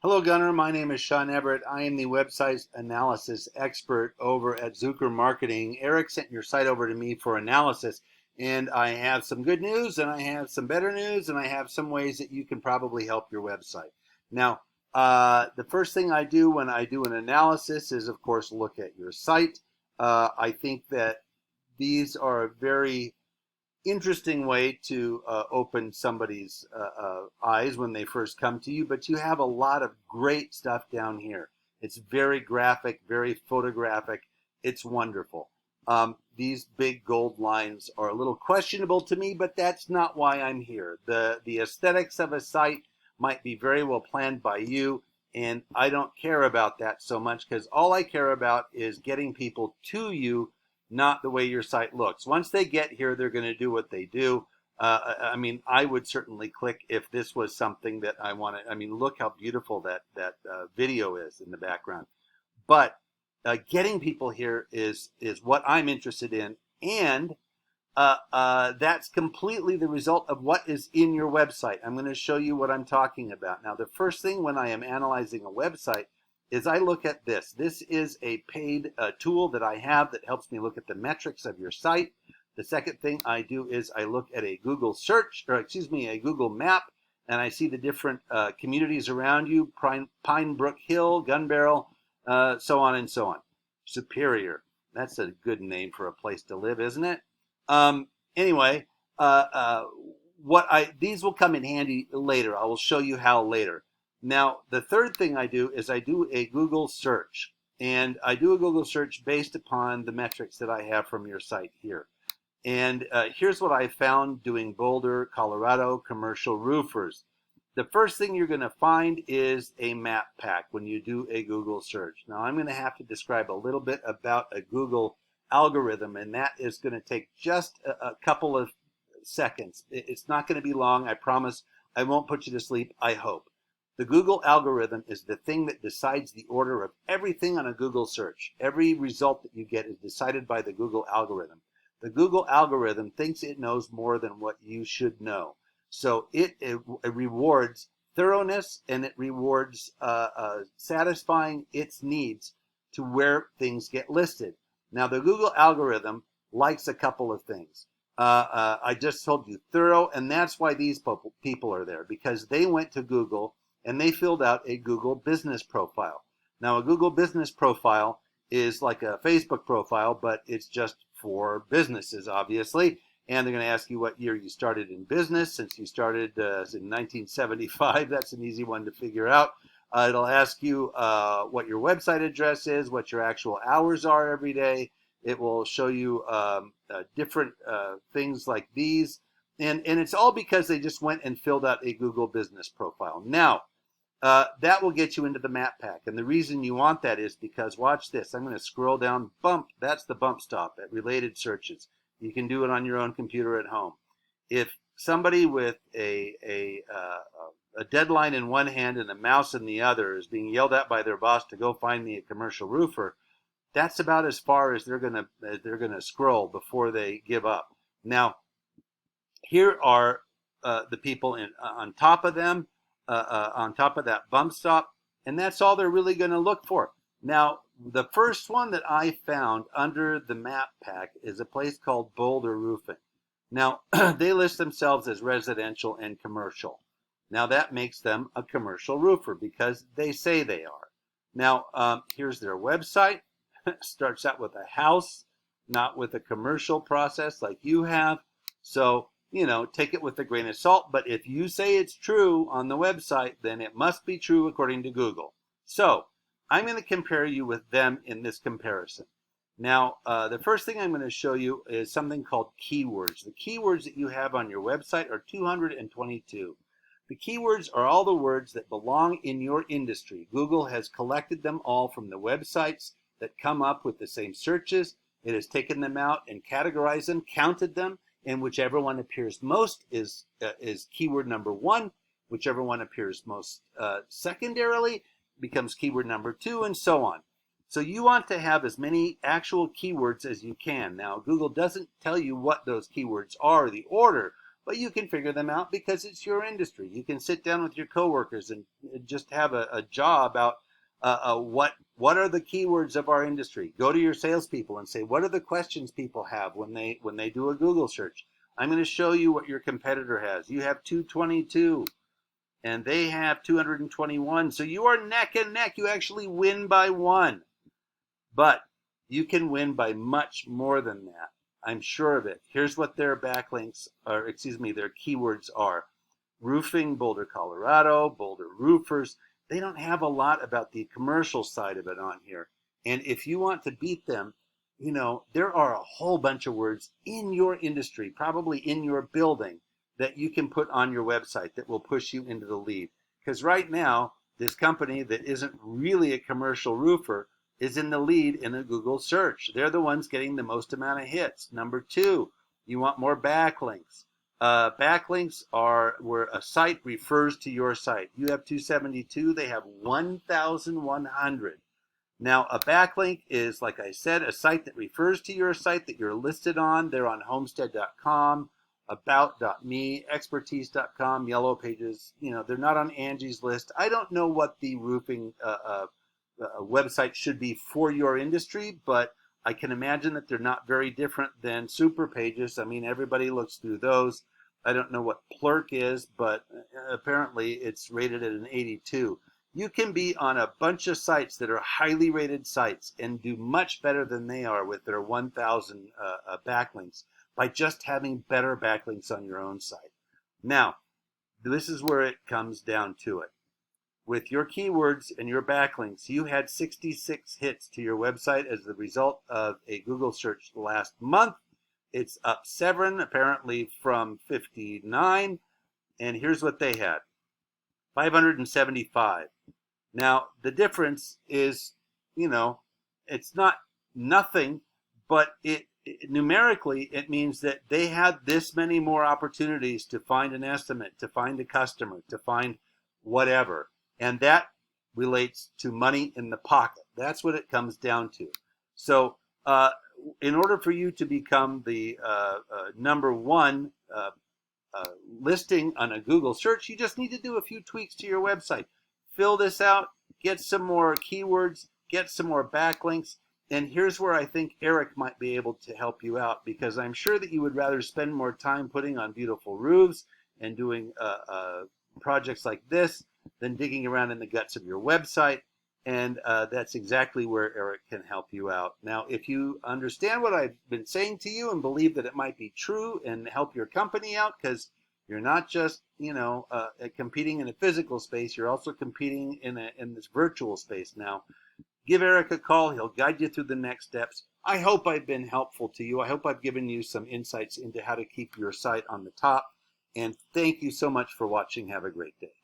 Hello, Gunnar. My name is Sean Everett. I am the website analysis expert over at Zucker Marketing. Eric sent your site over to me for analysis, and I have some good news, and I have some better news, and I have some ways that you can probably help your website. Now, the first thing I do when I do an analysis is, of course, look at your site. I think that these are a very interesting way to open somebody's eyes when they first come to you, but you have a lot of great stuff down here. It's very graphic, very photographic. It's wonderful. These big gold lines are a little questionable to me, but that's not why I'm here. The aesthetics of a site might be very well planned by you, and I don't care about that so much because all I care about is getting people to you, not the way your site looks. Once they get here, they're going to do what they do. I mean, I would certainly click if this was something that I wanted. I mean, look how beautiful that video is in the background. But getting people here is what I'm interested in, and that's completely the result of what is in your website. I'm going to show you what I'm talking about. Now, the first thing when I am analyzing a website is I look at this. This is a paid tool that I have that helps me look at the metrics of your site. The second thing I do is I look at a Google search, or excuse me, a Google map, and I see the different communities around you, Pine Brook Hill, Gun Barrel, so on and so on. Superior. That's a good name for a place to live, isn't it? Anyway, these will come in handy later. I will show you how later. Now, the third thing I do is I do a Google search, and I do a Google search based upon the metrics that I have from your site here. And here's what I found doing Boulder, Colorado commercial roofers. The first thing you're going to find is a map pack when you do a Google search. Now, I'm going to have to describe a little bit about a Google algorithm, and that is going to take just a couple of seconds. It's not going to be long. I promise. I won't put you to sleep, I hope. The Google algorithm is the thing that decides the order of everything on a Google search. Every result that you get is decided by the Google algorithm. The Google algorithm thinks it knows more than what you should know. So it rewards thoroughness, and it rewards satisfying its needs to where things get listed. Now, the Google algorithm likes a couple of things. I just told you thorough, and that's why these people are there, because they went to Google and they filled out a Google business profile. Now, a Google business profile is like a Facebook profile, but it's just for businesses, obviously. And they're going to ask you what year you started in business. Since you started in 1975, that's an easy one to figure out. It'll ask you what your website address is, what your actual hours are every day. It will show you different things like these. And it's all because they just went and filled out a Google business profile. Now, that will get you into the map pack. And the reason you want that is because, watch this. I'm going to scroll down. Bump. That's the bump stop at related searches. You can do it on your own computer at home. If somebody with a deadline in one hand and a mouse in the other is being yelled at by their boss to go find me a commercial roofer, that's about as far as they're gonna scroll before they give up. Now, here are the people on top of them, on top of that bump stop, and that's all they're really going to look for. Now, the first one that I found under the map pack is a place called Boulder Roofing. Now, they list themselves as residential and commercial. Now, that makes them a commercial roofer because they say they are. Now, here's their website. Starts out with a house, not with a commercial process like you have. So, take it with a grain of salt. But if you say it's true on the website, then it must be true according to Google. So, I'm going to compare you with them in this comparison. Now, the first thing I'm going to show you is something called keywords. The keywords that you have on your website are 222. The keywords are all the words that belong in your industry. Google has collected them all from the websites that come up with the same searches. It has taken them out and categorized them, counted them, and whichever one appears most is keyword number one. Whichever one appears most secondarily becomes keyword number two, and so on. So you want to have as many actual keywords as you can. Now, Google doesn't tell you what those keywords are, the order, but you can figure them out because it's your industry. You can sit down with your coworkers and just have a jaw about what are the keywords of our industry. Go to your salespeople and say, what are the questions people have when they do a Google search? I'm going to show you what your competitor has. You have 222 and they have 221. So you are neck and neck. You actually win by one. But you can win by much more than that. I'm sure of it. Here's what their backlinks, or excuse me, their keywords are. Roofing, Boulder, Colorado, Boulder roofers. They don't have a lot about the commercial side of it on here. And if you want to beat them, you know, there are a whole bunch of words in your industry, probably in your building, that you can put on your website that will push you into the lead. Because right now, this company that isn't really a commercial roofer is in the lead in a Google search. They're the ones getting the most amount of hits. Number two, you want more backlinks. Backlinks are where a site refers to your site. You have 272, they have 1,100. Now, a backlink is, like I said, a site that refers to your site that you're listed on. They're on homestead.com, about.me, expertise.com, Yellow Pages. You know, they're not on Angie's List. I don't know what the roofing website should be for your industry, but I can imagine that they're not very different than Super Pages. I mean, everybody looks through those. I don't know what Plurk is, but apparently it's rated at an 82. You can be on a bunch of sites that are highly rated sites and do much better than they are with their 1,000 backlinks by just having better backlinks on your own site. Now, this is where it comes down to it. With your keywords and your backlinks, you had 66 hits to your website as the result of a Google search last month. It's up 7, apparently, from 59. And here's what they had. 575. Now, the difference is, you know, it's not nothing, but numerically, it means that they had this many more opportunities to find an estimate, to find a customer, to find whatever. And that relates to money in the pocket. That's what it comes down to. So in order for you to become the number one listing on a Google search, you just need to do a few tweaks to your website. Fill this out, get some more keywords, get some more backlinks. And here's where I think Eric might be able to help you out, because I'm sure that you would rather spend more time putting on beautiful roofs and doing projects like this than digging around in the guts of your website. And that's exactly where Eric can help you out. Now, if you understand what I've been saying to you and believe that it might be true and help your company out, because you're not just, you know, competing in a physical space, you're also competing in this virtual space now. Give Eric a call. He'll guide you through the next steps. I hope I've been helpful to you. I hope I've given you some insights into how to keep your site on the top. And thank you so much for watching. Have a great day.